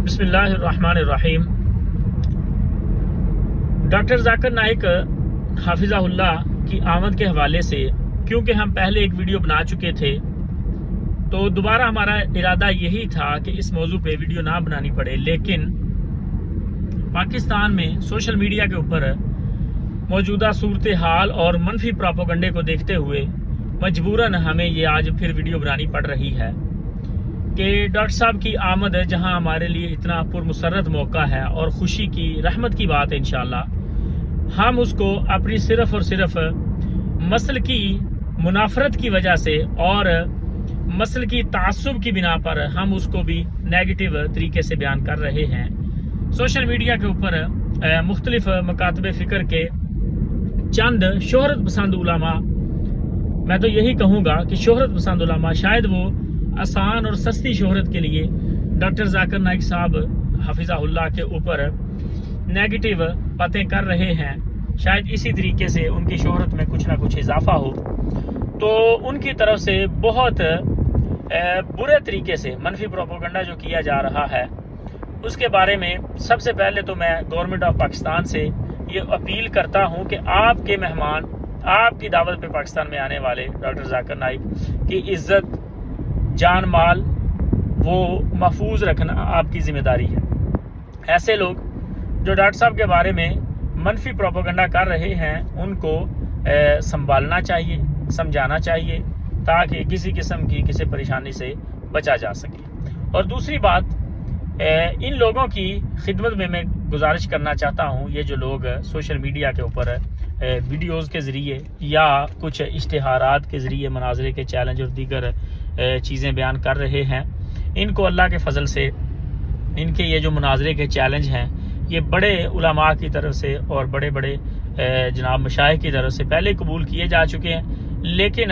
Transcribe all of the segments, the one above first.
बिस्मिल्लाहिर्रहमानिर्रहीम। डॉक्टर जाकिर नाइक हाफिज़हुल्लाह की आमद के हवाले से, क्योंकि हम पहले एक वीडियो बना चुके थे, तो दोबारा हमारा इरादा यही था कि इस मौजू पे वीडियो ना बनानी पड़े, लेकिन पाकिस्तान में सोशल मीडिया के ऊपर मौजूदा सूरत हाल और मनफी प्रोपेगेंडे को देखते हुए मजबूरन हमें ये आज फिर वीडियो बनानी पड़ रही है कि डॉक्टर साहब की आमद जहां हमारे लिए इतना पुरमसरत मौका है और खुशी की रहमत की बात है, इंशाल्लाह हम उसको अपनी सिर्फ और सिर्फ मसल की मुनाफरत की वजह से और मसल की तासुब की बिना पर हम उसको भी नेगेटिव तरीके से बयान कर रहे हैं। सोशल मीडिया के ऊपर मुख्तलिफ मकातबे फ़िक्र के चंद शोहरत पसंद उलमा, मैं तो यही कहूँगा कि शोहरत पसंद उलमा शायद वो आसान और सस्ती शोहरत के लिए डॉक्टर जाकिर नाइक साहब हाफिज़हुल्लाह के ऊपर नेगेटिव बातें कर रहे हैं। शायद इसी तरीके से उनकी शोहरत में कुछ ना कुछ इजाफा हो, तो उनकी तरफ से बहुत बुरे तरीके से मनफी प्रोपेगेंडा जो किया जा रहा है, उसके बारे में सबसे पहले तो मैं गवर्नमेंट ऑफ पाकिस्तान से ये अपील करता हूँ कि आपके मेहमान, आपकी दावत पे पाकिस्तान में आने वाले डॉक्टर जाकिर नाइक की इज्जत, जान माल वो महफूज रखना आपकी जिम्मेदारी है। ऐसे लोग जो डॉक्टर साहब के बारे में मनफी प्रोपेगेंडा कर रहे हैं, उनको संभालना चाहिए, समझाना चाहिए, ताकि किसी किस्म की किसी परेशानी से बचा जा सके। और दूसरी बात, इन लोगों की खिदमत में मैं गुजारिश करना चाहता हूँ, ये जो लोग सोशल मीडिया के ऊपर वीडियोज़ के ज़रिए या कुछ इश्तिहारात के ज़रिए मनाजरे के चैलेंज और दीगर चीज़ें बयान कर रहे हैं, इनको अल्लाह के फजल से इनके ये जो मुनाजरे के चैलेंज हैं, ये बड़े उलमा की तरफ से और बड़े बड़े जनाब मशाइख की तरफ से पहले कबूल किए जा चुके हैं, लेकिन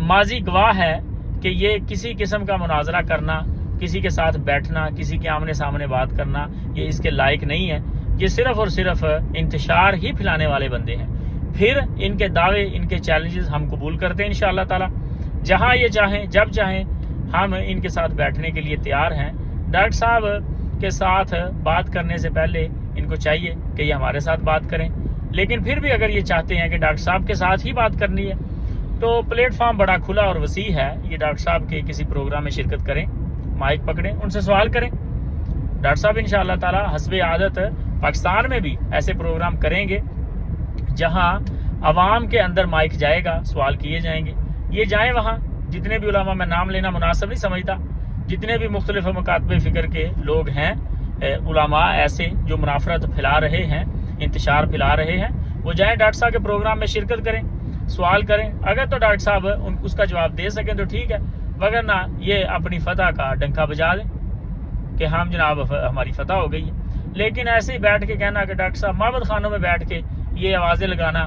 माजी गवाह है कि ये किसी किस्म का मुनाजरा करना, किसी के साथ बैठना, किसी के आमने सामने बात करना, ये इसके लायक नहीं है। ये सिर्फ और सिर्फ इंतशार ही फैलाने वाले बंदे हैं। फिर इनके दावे, इनके चैलेंजेस हम कबूल करते हैं इंशाअल्लाह ताला। जहां ये चाहें, जब चाहें, हम इनके साथ बैठने के लिए तैयार हैं। डॉक्टर साहब के साथ बात करने से पहले इनको चाहिए कि ये हमारे साथ बात करें, लेकिन फिर भी अगर ये चाहते हैं कि डॉक्टर साहब के साथ ही बात करनी है, तो प्लेटफॉर्म बड़ा खुला और वसी है। ये डॉक्टर साहब के किसी प्रोग्राम में शिरकत करें, माइक पकड़ें, उनसे सवाल करें। डॉक्टर साहब इंशाअल्लाह ताला हस्बे आदत पाकिस्तान में भी ऐसे प्रोग्राम करेंगे जहां अवाम के अंदर माइक जाएगा, सवाल किए जाएंगे। ये जाएं वहाँ, जितने भी उलमा, मैं नाम लेना मुनासिब नहीं समझता, जितने भी मुख्तलिफ मकातबे फ़िक्र के लोग हैं, उलमा ऐसे जो मुनाफरत फैला रहे हैं, इंतशार फैला रहे हैं, वो जाएं डॉक्टर साहब के प्रोग्राम में शिरकत करें, सवाल करें। अगर तो डॉक्टर साहब उसका जवाब दे सकें तो ठीक है, वगरना ये अपनी फतह का डंका बजा दें कि हम जनाब हमारी फतह हो गई है। लेकिन ऐसे ही बैठ के कहना कि डॉक्टर साहब माबद खानों में बैठ के ये आवाज़ें लगाना,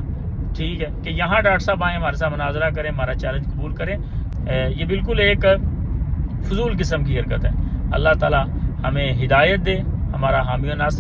ठीक है कि यहाँ डॉक्टर साहब आएँ, हमारे साथ मुनाजरा करें, हमारा चैलेंज कबूल करें, ये बिल्कुल एक फजूल किस्म की हरकत है। अल्लाह ताला हमें हिदायत दे, हमारा हामी और नासिर